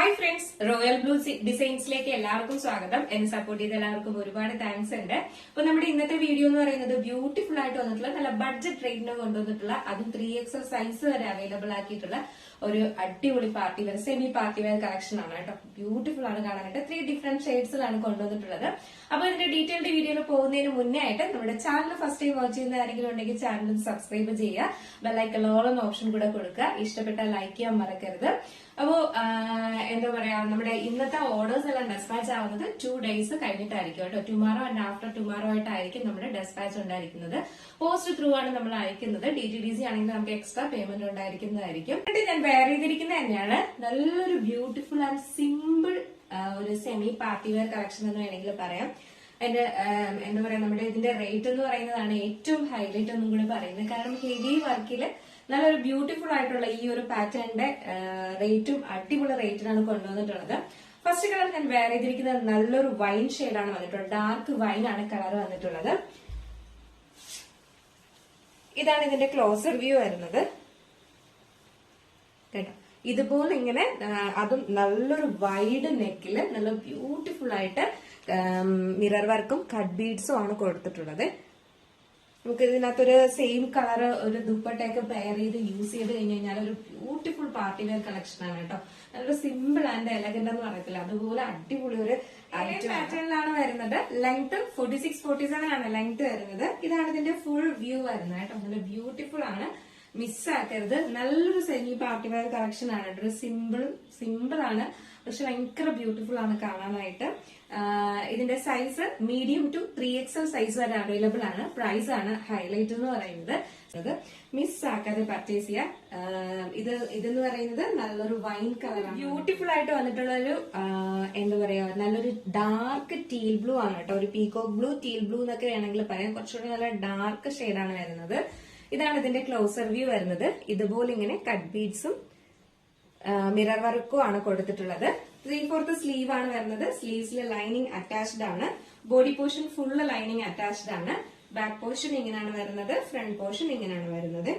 Hi friends, royal blue ഡിസൈൻസിലേക്ക് എല്ലാവർക്കും സ്വാഗതം. എന്നെ സപ്പോർട്ട് ചെയ്ത എല്ലാവർക്കും ഒരുപാട് താങ്ക്സ് ഉണ്ട്. അപ്പൊ നമ്മുടെ ഇന്നത്തെ വീഡിയോ എന്ന് പറയുന്നത് ബ്യൂട്ടിഫുൾ ആയിട്ട് വന്നിട്ടുള്ള നല്ല ബഡ്ജറ്റ് റേറ്റിന് കൊണ്ടുവന്നിട്ടുള്ള അതും 3XL സൈസ് വരെ അവൈലബിൾ ആക്കിയിട്ടുള്ള ഒരു അടിപൊളി party wear semi party wear collection ആണ് കേട്ടോ. ബ്യൂട്ടിഫുൾ ആണ് കാണാനായിട്ട്. 3 ഡിഫറെന്റ് ഷെയ്ഡ്സിലാണ് കൊണ്ടുവന്നിട്ടുള്ളത്. അപ്പൊ ഇതിന്റെ ഡീറ്റെയിൽഡ് വീഡിയോയിൽ പോകുന്നതിന് മുന്നേ ആയിട്ട് നമ്മുടെ ചാനൽ ഫസ്റ്റ് ടൈം വാച്ച് ചെയ്യുന്ന ആരെങ്കിലും ഉണ്ടെങ്കിൽ ചാനൽ സബ്സ്ക്രൈബ് ചെയ്യുക, ബെല്ലൈക്കൺ ഓൾ എന്ന ഓപ്ഷൻ കൂടെ കൊടുക്കുക, ഇഷ്ടപ്പെട്ടാൽ ലൈക്ക് ചെയ്യാൻ മറക്കരുത്. അപ്പോ എന്താ പറയാ, നമ്മുടെ ഇന്നത്തെ ഓർഡേഴ്സ് എല്ലാം ഡെസ്പാച്ച് ആവുന്നത് 2 ഡേയ്സ് കഴിഞ്ഞിട്ടായിരിക്കും കേട്ടോ. ടുമാറോ ആൻഡ് ആഫ്റ്റർ ടുമാറോ ആയിട്ടായിരിക്കും നമ്മുടെ ഡെസ്പാച്ച് ഉണ്ടായിരിക്കുന്നത്. പോസ്റ്റ് ത്രൂ ആണ് നമ്മൾ അയക്കുന്നത്. DTDC ആണെങ്കിൽ നമുക്ക് എക്സ്ട്രാ പേയ്മെന്റ് ഉണ്ടായിരിക്കുന്നതായിരിക്കും. ഞാൻ വെയർ ചെയ്തിരിക്കുന്നത് തന്നെയാണ് നല്ലൊരു ബ്യൂട്ടിഫുൾ ആൻഡ് സിമ്പിൾ ഒരു സെമി പാർട്ടി വെയർ കളക്ഷൻ എന്ന് വേണമെങ്കിൽ പറയാം. എന്റെ എന്താ പറയാ, നമ്മുടെ ഇതിന്റെ റേറ്റ് എന്ന് പറയുന്നതാണ് ഏറ്റവും ഹൈലൈറ്റ് എന്നും കൂടി പറയുന്നത്. കാരണം ഹെവി വർക്കില് നല്ലൊരു ബ്യൂട്ടിഫുൾ ആയിട്ടുള്ള ഈ ഒരു പാറ്റേണിന്റെ റേറ്റും അടിപൊളി റേറ്റിനാണ് കൊണ്ടുവന്നിട്ടുള്ളത്. ഫസ്റ്റ് കളർ ഞാൻ വെയർ ചെയ്തിരിക്കുന്നത് നല്ലൊരു വൈൻ ഷെയ്ഡാണ് വന്നിട്ടുള്ളത്. ഡാർക്ക് വൈൻ ആണ് കളർ വന്നിട്ടുള്ളത്. ഇതാണ് ഇതിന്റെ ക്ലോസർ വ്യൂ വരുന്നത് കേട്ടോ. ഇതുപോലെ ഇങ്ങനെ അതും നല്ലൊരു വൈഡ് നെക്കില് നല്ല ബ്യൂട്ടിഫുൾ ആയിട്ട് മിറർ വർക്കും കട്ട് ബീഡ്സും ആണ് കൊടുത്തിട്ടുള്ളത്. നമുക്ക് ഇതിനകത്തൊരു സെയിം കളർ ഒരു ദുപ്പട്ടയൊക്കെ പെയർ ചെയ്ത് യൂസ് ചെയ്ത് കഴിഞ്ഞ് കഴിഞ്ഞാൽ ഒരു ബ്യൂട്ടിഫുൾ പാർട്ടി വെയർ കളക്ഷൻ ആണ് കേട്ടോ. നല്ലൊരു സിമ്പിൾ ആൻഡ് എലഗന്റ് എന്ന് പറയത്തില്ല, അതുപോലെ അടിപൊളി ഒരു പാറ്റേണിലാണ് വരുന്നത്. ലെങ്ത് 46-47 ആണ് ലെങ്ത് വരുന്നത്. ഇതാണ് ഇതിന്റെ ഫുൾ വ്യൂ വരുന്നത് കേട്ടോ. നല്ല ബ്യൂട്ടിഫുൾ ആണ്, മിസ്സാക്കരുത്. നല്ലൊരു സെമി പാർട്ടി വെയർ കളക്ഷൻ ആണ് കേട്ടോ. ഒരു സിമ്പിൾ ആണ്, പക്ഷെ ഭയങ്കര ബ്യൂട്ടിഫുൾ ആണ് കാണാനായിട്ട്. ഇതിന്റെ size medium to 3XL size വരെ അവൈലബിൾ ആണ്. പ്രൈസ് ആണ് ഹൈലൈറ്റ് എന്ന് പറയുന്നത്. മിസ് ആക്കാതെ പർച്ചേസ് ചെയ്യാം. ഇതെന്ന് പറയുന്നത് നല്ലൊരു വൈൻ കളർ ബ്യൂട്ടിഫുൾ ആയിട്ട് വന്നിട്ടുള്ള ഒരു എന്താ പറയാ, നല്ലൊരു ഡാർക്ക് ടീൽ ബ്ലൂ ആണ് കേട്ടോ. ഒരു പീകോക്ക് ബ്ലൂ, ടീൽ ബ്ലൂ എന്നൊക്കെ വേണമെങ്കിൽ പറയാം. കുറച്ചുകൂടി നല്ല ഡാർക്ക് ഷെയ്ഡാണ് വരുന്നത്. ഇതാണ് ഇതിന്റെ ക്ലോസർ വ്യൂ വരുന്നത്. ഇതുപോലെ ഇങ്ങനെ കട്ട് ബീഡ്സും മിറർ വർക്കും ആണ് കൊടുത്തിട്ടുള്ളത്. 3/4 സ്ലീവ് ആണ് വരുന്നത്. സ്ലീവ്സിൽ ലൈനിങ് അറ്റാച്ച്ഡ് ആണ്. Body portion full lining attached ആണ്. ബാക്ക് പോർഷൻ ഇങ്ങനെയാണ് വരുന്നത്. ഫ്രണ്ട് പോർഷൻ ഇങ്ങനെയാണ് വരുന്നത്.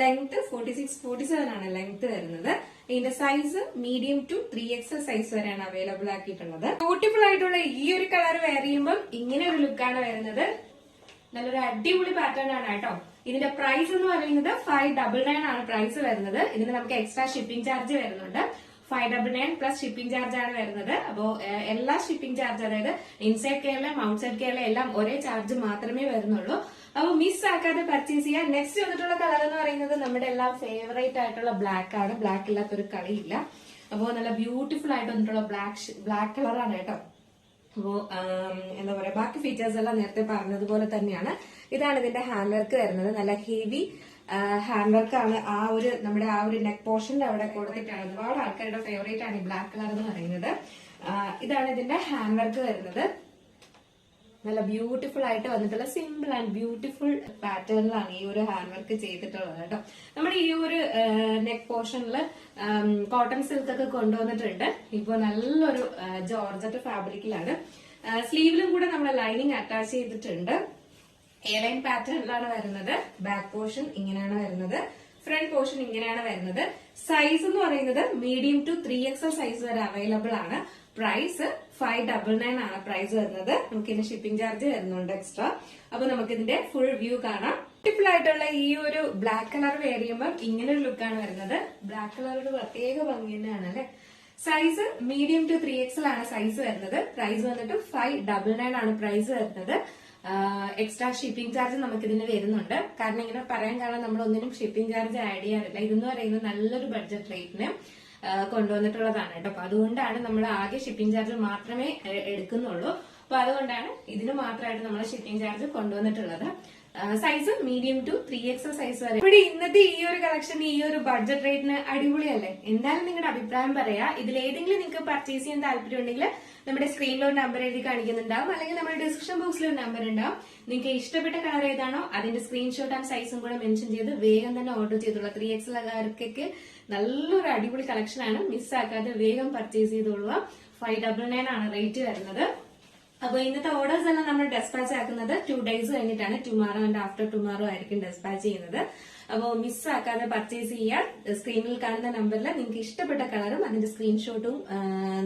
ലെങ്ത് 46-47 ആണ് ലെങ്ത് വരുന്നത്. ഇതിന്റെ size medium to 3XL size വരെയാണ് അവൈലബിൾ ആക്കിയിട്ടുള്ളത്. ബ്യൂട്ടിഫുൾ ആയിട്ടുള്ള ഈ ഒരു കളർ വെയർ ചെയ്യുമ്പോൾ ഇങ്ങനെ ഒരു ലുക്കാണ് വരുന്നത്. നല്ലൊരു അടിപൊളി പാറ്റേൺ ആണ് കേട്ടോ. ഇതിന്റെ പ്രൈസ് എന്ന് പറയുന്നത് 599 ആണ് പ്രൈസ് വരുന്നത്. ഇതിന് നമുക്ക് എക്സ്ട്രാ ഷിപ്പിംഗ് ചാർജ് വരുന്നുണ്ട്. 599 പ്ലസ് ഷിപ്പിംഗ് ചാർജ് ആണ് വരുന്നത്. അപ്പോ എല്ലാ ഷിപ്പിംഗ് ചാർജ്, അതായത് ഇൻസൈഡ് കേരള ഔട്ട്സൈഡ് കേരള എല്ലാം ഒരേ ചാർജ് മാത്രമേ വരുന്നുള്ളൂ. അപ്പൊ മിസ് ആക്കാതെ പർച്ചേസ് ചെയ്യാം. നെക്സ്റ്റ് വന്നിട്ടുള്ള കളർ എന്ന് പറയുന്നത് നമ്മുടെ എല്ലാം ഫേവറേറ്റ് ആയിട്ടുള്ള ബ്ലാക്ക് ആണ്. ബ്ലാക്ക് ഇല്ലാത്തൊരു കളിയില്ല. അപ്പോ നല്ല ബ്യൂട്ടിഫുൾ ആയിട്ട് വന്നിട്ടുള്ള ബ്ലാക്ക് കളറാണ് കേട്ടോ. അപ്പോ എന്താ പറയാ, ബാക്കി ഫീച്ചേഴ്സ് എല്ലാം നേരത്തെ പറഞ്ഞതുപോലെ തന്നെയാണ്. ഇതാണ് ഇതിന്റെ ഹാൻഡ് വർക്ക് വരുന്നത്. നല്ല ഹെവി ഹാൻഡ് വർക്ക് ആണ്. നമ്മുടെ ആ ഒരു നെക്ക് പോർഷന്റെ അവിടെ കൊടുത്തിട്ടാണ്. ഒരുപാട് ആൾക്കാരുടെ ഫേവറേറ്റ് ആണ് ഈ ബ്ലാക്ക് കളർ എന്ന് പറയുന്നത്. ഇതാണ് ഇതിന്റെ ഹാൻഡ് വർക്ക് വരുന്നത്. നല്ല ബ്യൂട്ടിഫുൾ ആയിട്ട് വന്നിട്ടുള്ള സിമ്പിൾ ആൻഡ് ബ്യൂട്ടിഫുൾ പാറ്റേണിലാണ് ഈ ഒരു ഹാൻഡ് വർക്ക് ചെയ്തിട്ടുള്ളത് കേട്ടോ. നമ്മുടെ ഈ ഒരു നെക്ക് പോർഷനിൽ കോട്ടൺ സിൽക്ക് ഒക്കെ കൊണ്ടുവന്നിട്ടുണ്ട്. ഇപ്പൊ നല്ലൊരു ജോർജറ്റ് ഫാബ്രിക്കിലാണ്. സ്ലീവിലും കൂടെ നമ്മൾ ലൈനിങ് അറ്റാച്ച് ചെയ്തിട്ടുണ്ട്. എയർലൈൻ പാറ്റേണിലാണ് വരുന്നത്. ബാക്ക് പോർഷൻ ഇങ്ങനെയാണ് വരുന്നത്. ഫ്രണ്ട് പോർഷൻ ഇങ്ങനെയാണ് വരുന്നത്. സൈസ് എന്ന് പറയുന്നത് മീഡിയം ടു 3XL സൈസ് വരെ അവൈലബിൾ ആണ്. പ്രൈസ് 599 ആണ് പ്രൈസ് വരുന്നത്. നമുക്ക് ഇതിന്റെ ഷിപ്പിംഗ് ചാർജ് വരുന്നുണ്ട് എക്സ്ട്രാ. അപ്പൊ നമുക്ക് ഇതിന്റെ ഫുൾ വ്യൂ കാണാം. ബ്യൂട്ടിഫുൾ ആയിട്ടുള്ള ഈ ഒരു ബ്ലാക്ക് കളർ വെയർ ചെയ്യുമ്പോൾ ഇങ്ങനെ ഒരു ലുക്കാണ് വരുന്നത്. ബ്ലാക്ക് കളർ ഒരു പ്രത്യേക ഭംഗി തന്നെയാണ് അല്ലെ. സൈസ് മീഡിയം ടു 3XL ആണ് സൈസ് വരുന്നത്. പ്രൈസ് വന്നിട്ട് 599 ആണ് പ്രൈസ് വരുന്നത്. എക്സ്ട്രാ ഷിപ്പിംഗ് ചാർജ് നമുക്ക് ഇതിന് വരുന്നുണ്ട്. കാരണം ഇങ്ങനെ പറയാൻ കാരണം നമ്മൾ ഒന്നിനും ഷിപ്പിംഗ് ചാർജ് ആഡ് ചെയ്യാറില്ല. ഇതെന്ന് പറയുന്നത് നല്ലൊരു ബഡ്ജറ്റ് റേറ്റിന് കൊണ്ടുവന്നിട്ടുള്ളതാണ് കേട്ടോ. അപ്പൊ അതുകൊണ്ടാണ് നമ്മൾ ആകെ ഷിപ്പിംഗ് ചാർജ് മാത്രമേ എടുക്കുന്നുള്ളൂ. അപ്പൊ അതുകൊണ്ടാണ് ഇതിന് മാത്രമായിട്ട് നമ്മൾ ഷിപ്പിംഗ് ചാർജ് കൊണ്ടുവന്നിട്ടുള്ളത്. Size medium to 3XL size വരെ. ഇവിടെ ഇന്നത്തെ ഈ ഒരു കളക്ഷൻ ഈ ഒരു ബഡ്ജറ്റ് റേറ്റിന് അടിപൊളിയല്ലേ? എന്തായാലും നിങ്ങളുടെ അഭിപ്രായം പറയാ. ഇതിൽ ഏതെങ്കിലും നിങ്ങൾക്ക് പർച്ചേസ് ചെയ്യാൻ താല്പര്യം ഉണ്ടെങ്കിൽ നമ്മുടെ സ്ക്രീനിൽ ഒരു നമ്പർ എഴുതി കാണിക്കുന്നുണ്ടാവും, അല്ലെങ്കിൽ നമ്മുടെ ഡിസ്ക്രിപ്ഷൻ ബോക്സിൽ ഒരു നമ്പർ ഉണ്ടാവും. നിങ്ങൾക്ക് ഇഷ്ടപ്പെട്ട കളർ ഏതാണോ അതിന്റെ സ്ക്രീൻഷോട്ട് ആൻഡ് സൈസും കൂടെ മെൻഷൻ ചെയ്ത് വേഗം തന്നെ ഓർഡർ ചെയ്തോളൂ. 3XL നല്ലൊരു അടിപൊളി കളക്ഷൻ ആണ്. മിസ്സാക്കാതെ വേഗം പർച്ചേസ് ചെയ്തോളുക. 599 ആണ് റേറ്റ് വരുന്നത്. അപ്പൊ ഇന്നത്തെ ഓർഡേഴ്സ് എല്ലാം നമ്മൾ ഡെസ്പാച്ച് ആക്കുന്നത് 2 ഡേയ്സ് കഴിഞ്ഞിട്ടാണ്. ടുമാറോ ആൻഡ് ആഫ്റ്റർ ടുമാറോ ആയിരിക്കും ഡെസ്പാച്ച് ചെയ്യുന്നത്. അപ്പോൾ മിസ്സാക്കാതെ പർച്ചേസ് ചെയ്യുക. സ്ക്രീനിൽ കാണുന്ന നമ്പറിൽ നിങ്ങൾക്ക് ഇഷ്ടപ്പെട്ട കളറും അതിന്റെ സ്ക്രീൻഷോട്ടും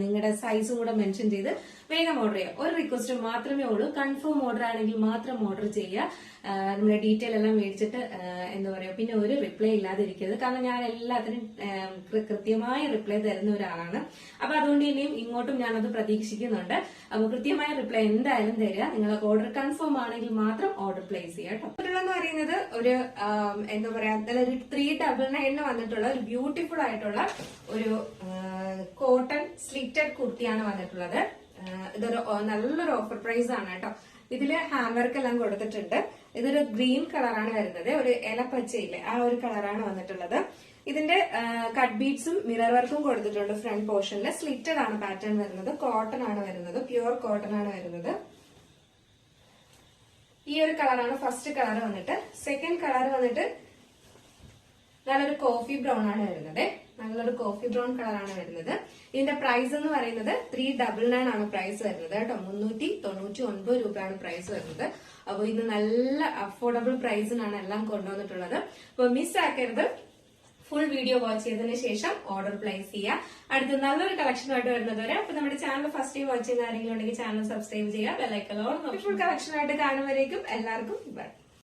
നിങ്ങളുടെ സൈസും കൂടെ മെൻഷൻ ചെയ്ത് വേഗം ഓർഡർ ചെയ്യുക. ഒരു റിക്വസ്റ്റ് മാത്രമേ ഉള്ളൂ, കൺഫേം ഓർഡർ ആണെങ്കിൽ മാത്രം ഓർഡർ ചെയ്യുക. നമ്മുടെ ഡീറ്റെയിൽ എല്ലാം മേടിച്ചിട്ട് എന്താ പറയാ പിന്നെ ഒരു റിപ്ലൈ ഇല്ലാതിരിക്കരുത്. കാരണം ഞാൻ എല്ലാത്തിനും കൃത്യമായ റിപ്ലൈ തരുന്ന ഒരാളാണ്. അപ്പൊ അതുകൊണ്ട് ഇനിയും ഇങ്ങോട്ടും ഞാനത് പ്രതീക്ഷിക്കുന്നുണ്ട്. അപ്പൊ കൃത്യമായ റിപ്ലൈ എന്തായാലും തരിക. നിങ്ങൾക്ക് ഓർഡർ കൺഫേം ആണെങ്കിൽ മാത്രം ഓർഡർ പ്ലേസ് ചെയ്യുക കേട്ടോ. എന്ന് പറയുന്നത് ഒരു എന്താ പറയാ ഒരു 399 വന്നിട്ടുള്ള ഒരു ബ്യൂട്ടിഫുൾ ആയിട്ടുള്ള ഒരു കോട്ടൺ സ്ലിറ്റഡ് കുർത്തിയാണ് വന്നിട്ടുള്ളത്. ഇതൊരു നല്ലൊരു ഓഫർ പ്രൈസ് ആണ് കേട്ടോ. ഇതില് ഹാൻഡ് വർക്ക് എല്ലാം കൊടുത്തിട്ടുണ്ട്. ഇതൊരു ഗ്രീൻ കളറാണ് വരുന്നത്, ഒരു ഇലപ്പച്ചയില്ലേ ആ ഒരു കളറാണ് വന്നിട്ടുള്ളത്. ഇതിന്റെ കട്ട് ബീഡ്സും മിറർ വർക്കും കൊടുത്തിട്ടുണ്ട് ഫ്രണ്ട് പോർഷനിൽ. സ്ലിറ്റഡ് ആണ് പാറ്റേൺ വരുന്നത്, കോട്ടൺ ആണ് വരുന്നത്, പ്യുവർ കോട്ടൺ ആണ് വരുന്നത്. ഈ ഒരു കളറാണ് ഫസ്റ്റ് കളർ വന്നിട്ട്. സെക്കൻഡ് കളർ വന്നിട്ട് നല്ലൊരു കോഫി ബ്രൗൺ ആണ് വരുന്നത്. നല്ലൊരു കോഫി ബ്രൗൺ കളറാണ് വരുന്നത്. ഇതിന്റെ പ്രൈസ് എന്ന് പറയുന്നത് 399 ആണ് പ്രൈസ് വരുന്നത് കേട്ടോ. 399 രൂപയാണ് പ്രൈസ് വരുന്നത്. അപ്പൊ ഇത് നല്ല അഫോർഡബിൾ പ്രൈസിനാണ് എല്ലാം കൊണ്ടുവന്നിട്ടുള്ളത്. അപ്പൊ മിസ് ആക്കരുത്. ഫുൾ വീഡിയോ വാച്ച് ചെയ്തതിനു ശേഷം ഓർഡർ പ്ലേസ് ചെയ്യുക. അടുത്ത നല്ലൊരു കളക്ഷനായിട്ട് വരുന്നത് വരെ. അപ്പൊ നമ്മുടെ ചാനൽ ഫസ്റ്റ് ടൈം വാച്ച് ചെയ്യുന്ന ആരെങ്കിലും ഉണ്ടെങ്കിൽ ചാനൽ സബ്സ്ക്രൈബ് ചെയ്യുക. ബെല്ലൈക്കൺ ഓൺ ഫുൾ കളക്ഷനായിട്ട് കാണുമ്പോഴേക്കും എല്ലാവർക്കും ബൈ.